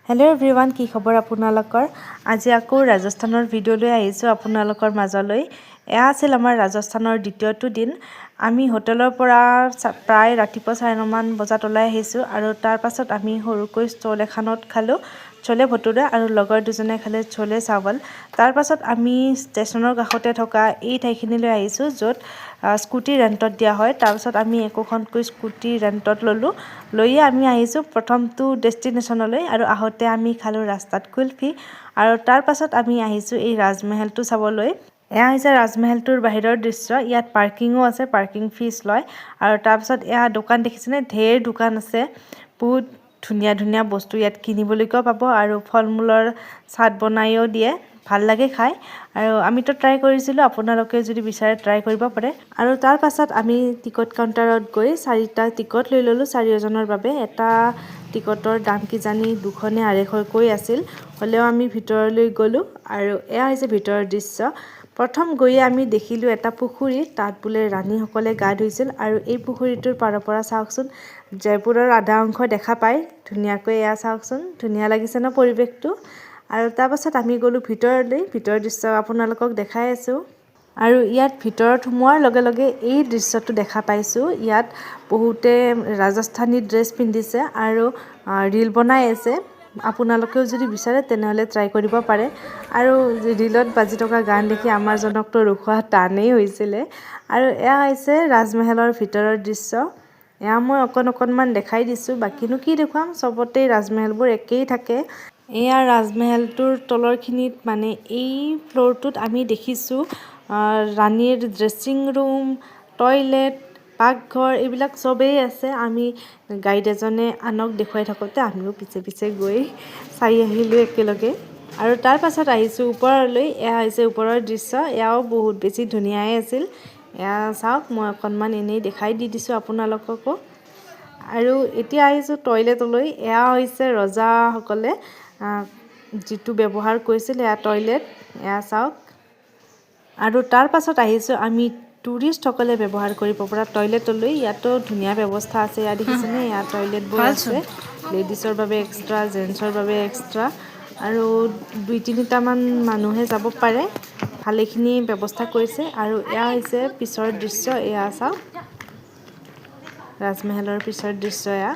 hello everyone की खबर আপোনালোকৰ আজি আকৌ ৰাজস্থানৰ ভিডিঅ' লৈ আহিছো আপোনালোকৰ মাজলৈ এয়া আছিল আমাৰ ৰাজস্থানৰ দ্বিতীয়টো দিন আমি হোটেলৰ পৰা প্ৰায় ৰাতিপুৱা 9:30 মান বজাত ওলাই আহিছো আৰু তাৰ পাছত আমি হৰুকৈ ষ্টল এখনত খালো চলে ভটুৰে আৰু লগৰ দুজনে খালে চলে চাৱল তাৰ পাছত আমি ষ্টেচনৰ কাষতে থকা এই ঠাইখিনিলৈ আহিছো য'ত স্কুটি ৰেন্টত দিয়া হয় তাৰ পাছত আমি একোখনকৈ স্কুটি ৰেন্টত ললো লৈয়ে আমি আহিছো প্ৰথমটো ডেষ্টিনেশ্যনলৈ আৰু আহতে আমি খালো ৰাস্তাত কুলফি আৰু তাৰ পাছত আমি আহিছো এই ৰাজমহলটো চাবলৈ এয়া হৈছে ৰাজমহলটোৰ বাহিৰৰ দৃশ্য ইয়াত পাৰ্কিংও আছে পাৰ্কিং ফিস লয় আৰু তাৰ পাছত এয়া দোকান দেখিছেনে ঢেৰ দোকান আছে বহুত ধুনিয়া ধুনিয়া বস্তু ইয়াত কিনিবলৈকো পাব আৰু ফলমূলৰ চাট বনাইও দিয়ে ভাল লাগে খাই আৰু আমিতো ট্ৰাই কৰিছিলো আপোনালোকে যদি বিচাৰে ট্ৰাই কৰিব পাৰে আৰু তাৰ পাছত আমি টিকট কাউন্টাৰত গৈ 4টা টিকট লৈ ললো 4 জনৰ বাবে এটা টিকটৰ দাম কি জানি 200 নে 250 কৈ আছিল হলেও আমি ভিতৰলৈ গলো আৰু এয়া হৈছে ভিতৰৰ দৃশ্য প্ৰথম গৈ আমি দেখিলো এটা পুখুৰী তাত বুলে ৰাণী সকলে গা ধুইছিল আৰু এই পুখুৰীটোৰ পাৰৰ পৰা চাওকচোন জয়পুৰৰ আধা অংশ দেখা পায় ধুনিয়াকৈ এয়া চাওকচোন ধুনিয়া লাগিছে ন পৰিবেশটো আৰু তাৰ পাছত আমি গলো ভিতৰলৈ ভিতৰ দৃশ্য আপোনালোকক দেখাই আছো আৰু ইয়াত ভিতৰত সোমোৱাৰ লগে লগে এই দৃশ্যটো দেখা পাইছো ইয়াত বহুতে ৰাজস্থানী ড্ৰেছ পিন্ধিছে আৰু ৰীল বনাই আছে আপোনালোকেও যদি বিচাৰে তেনেহলে ট্ৰাই কৰিব পাৰে আৰু ৰীলত বাজি থকা গান দেখি আমাৰ জনকটো ৰখোৱা টানেই হৈছিলে আৰু এয়া হৈছে ৰাজমহলৰ ভিতৰৰ দৃশ্য এয়া মই অকণমান দেখাই দিছো বাকিনো কি দেখুৱাম সবতে ৰাজমহলবোৰ একেই থাকে এয়া ৰাজমহলটোৰ তলৰখিনিত মানে এই ফ্লোৰটোত আমি দেখিছো ৰাণীৰ ড্ৰেছিং ৰুম টয়লেট পাকঘৰ এইবিলাক সবেই আছে আমি গাইড এজনে আনক দেখুৱাই থাকোতে আমিও পিছে গৈ চাই আহিলো একেলগে আৰু তাৰ পাছত আহিছো ওপৰলৈ এয়া হৈছে ওপৰৰ দৃশ্য এয়াও বহুত বেছি ধুনিয়াই আছিল এয়া চাওক মই অকণমান এনেই দেখাই দিছো আপোনালোককো আৰু এতিয়া আহিছো টয়লেটলৈ এয়া হৈছে ৰজা সকলে যেটো ব্যৱহাৰ কৰিছিল এয়া টয়লেট এয়া চাওক আৰু তাৰ পাছত আহিছো আমি টুৰিষ্ট সকলে ব্যৱহাৰ কৰিব পৰা টয়লেটলৈ ইয়াতো ধুনিয়া ব্যৱস্থা আছে ইয়া দেখিছেনে ইয়া টয়লেট বোৰ আছে লেডিজৰ বাবে এক্সট্ৰা জেন্টছৰ বাবে এক্সট্ৰা আৰু 2-3টা মান মানুহে যাব পাৰে ভালেখিনি ব্যৱস্থা কৰিছে আৰু এয়া হৈছে পিছৰ দৃশ্য এয়া চাওক ৰাজমহলৰ পিছৰ দৃশ্য এয়া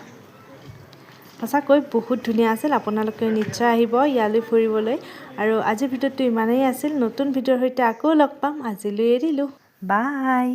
সঁচাকৈ বহুত ধুনিয়া আছিল আপোনালোকে নিশ্চয় আহিব ইয়ালৈ ফুৰিবলৈ আৰু আজি ভিডিঅ'টো ইমানেই আছিল নতুন ভিডিঅ'ৰ সৈতে আকৌ লগ পাম আজিলৈ এৰিলো বাই